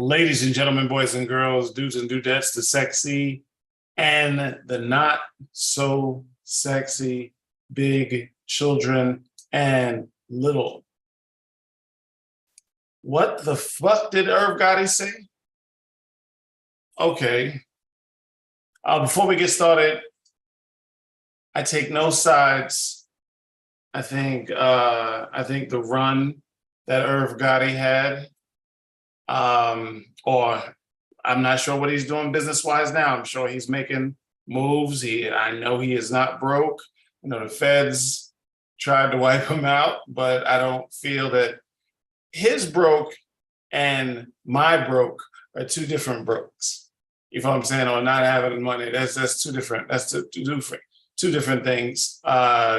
Ladies and gentlemen, boys and girls, dudes and dudettes, the sexy and the not so sexy, big children and little. What the fuck did Irv Gotti say? Okay. Before we get started, I take no sides. I think the run that Irv Gotti had, or I'm not sure what he's doing business-wise now. I'm sure he's making moves. I know he is not broke. The feds tried to wipe him out, but I don't feel that his broke and my broke are two different brokes. You know what I'm saying? Or not having money. That's two different. That's two different things.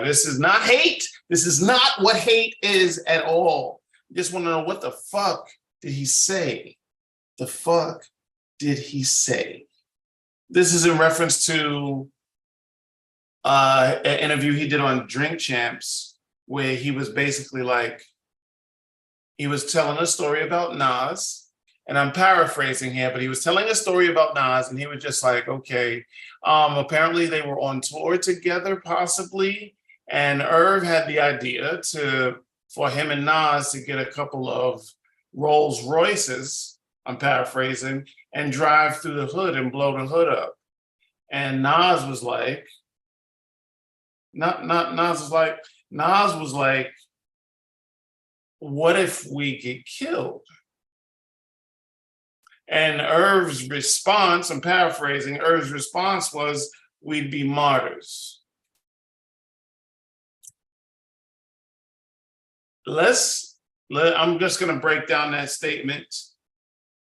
This is not hate. This is not what hate is at all. I just want to know, what the fuck did he say? The fuck did he say? This is in reference to an interview he did on Drink Champs, where he was basically like, he was telling a story about Nas, and I'm paraphrasing here, but he was telling a story about Nas, and he was just like, okay, apparently they were on tour together, possibly, and Irv had the idea for him and Nas to get a couple of Rolls Royces, I'm paraphrasing, and drive through the hood and blow the hood up. And Nas was like, what if we get killed? And Irv's response, I'm paraphrasing, Irv's response was, we'd be martyrs. I'm just going to break down that statement.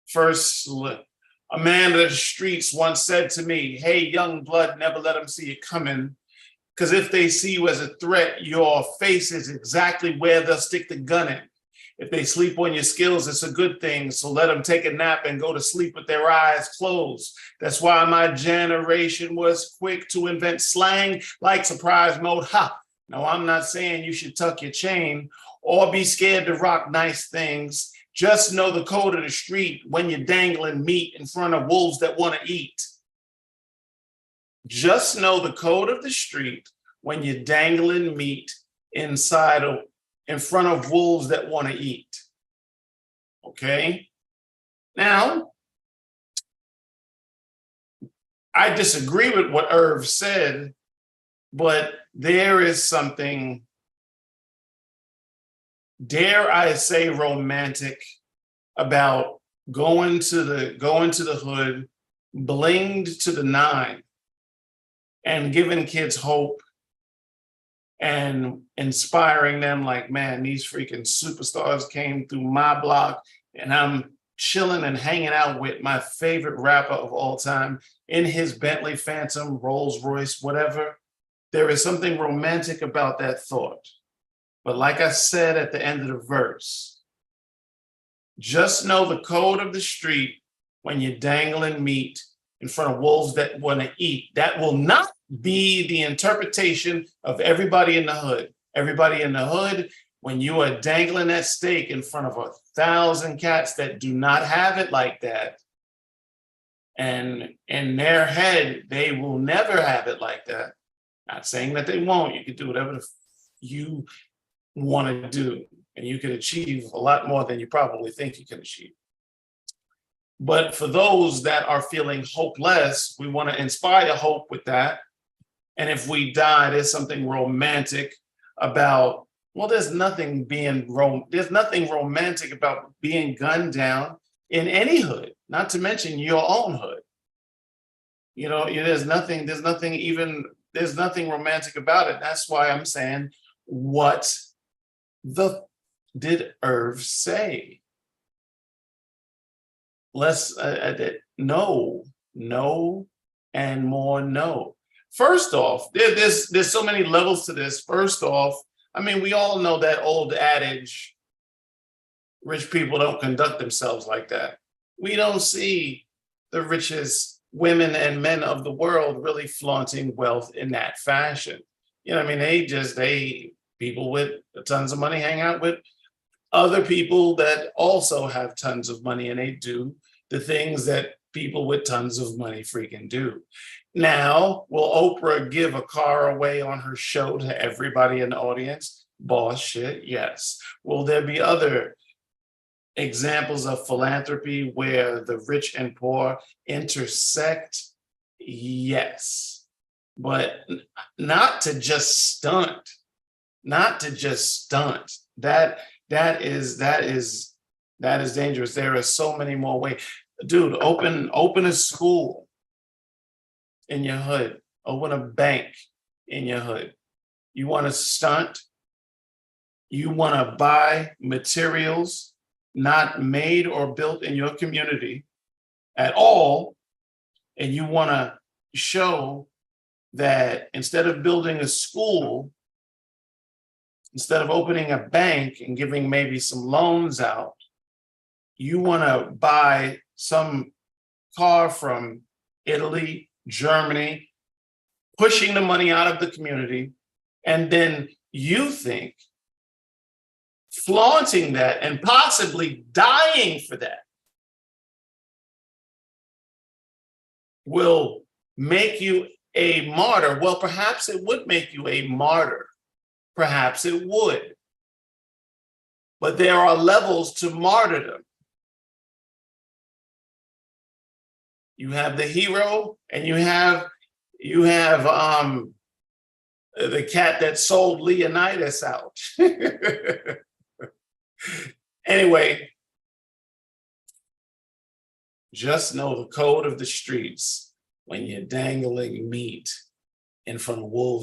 First, a man of the streets once said to me, hey, young blood, never let them see you coming. Because if they see you as a threat, your face is exactly where they'll stick the gun in. If they sleep on your skills, it's a good thing. So let them take a nap and go to sleep with their eyes closed. That's why my generation was quick to invent slang like surprise mode. Ha! Now, I'm not saying you should tuck your chain or be scared to rock nice things. Just know the code of the street when you're dangling meat in front of wolves that want to eat. Just know the code of the street when you're dangling meat in front of wolves that want to eat. Okay? Now, I disagree with what Irv said, but there is something, dare I say, romantic about going to the hood, blinged to the nine, and giving kids hope and inspiring them like, man, these freaking superstars came through my block, and I'm chilling and hanging out with my favorite rapper of all time in his Bentley Phantom, Rolls Royce, whatever. There is something romantic about that thought. But like I said at the end of the verse, just know the code of the street when you're dangling meat in front of wolves that want to eat. That will not be the interpretation of everybody in the hood. Everybody in the hood, when you are dangling that steak in front of 1,000 cats that do not have it like that, and in their head, they will never have it like that. Not saying that they won't. You can do whatever you want to do, and you can achieve a lot more than you probably think you can achieve. But for those that are feeling hopeless, we want to inspire hope with that. And if we die, there's something romantic about, well, there's nothing romantic about being gunned down in any hood, not to mention your own hood. There's nothing romantic about it. That's why I'm saying, what did Irv say? Let's no, and more no. First off, there's so many levels to this. First off, I mean, we all know that old adage, rich people don't conduct themselves like that. We don't see the richest women and men of the world really flaunting wealth in that fashion. I mean, people with tons of money hang out with other people that also have tons of money and they do the things that people with tons of money freaking do. Now, will Oprah give a car away on her show to everybody in the audience? Boss shit, yes. Will there be other examples of philanthropy where the rich and poor intersect? Yes. But not to just stunt, not to just stunt. That is dangerous. There are so many more ways. Dude, open a school in your hood, open a bank in your hood. You want to stunt? You want to buy materials not made or built in your community at all, and you want to show that instead of building a school, instead of opening a bank and giving maybe some loans out, you want to buy some car from Italy, Germany, pushing the money out of the community, and then you think flaunting that and possibly dying for that will make you a martyr. Well, perhaps it would make you a martyr. Perhaps it would. But there are levels to martyrdom. You have the hero, and you have the cat that sold Leonidas out. Anyway, just know the code of the streets when you're dangling meat in front of wolves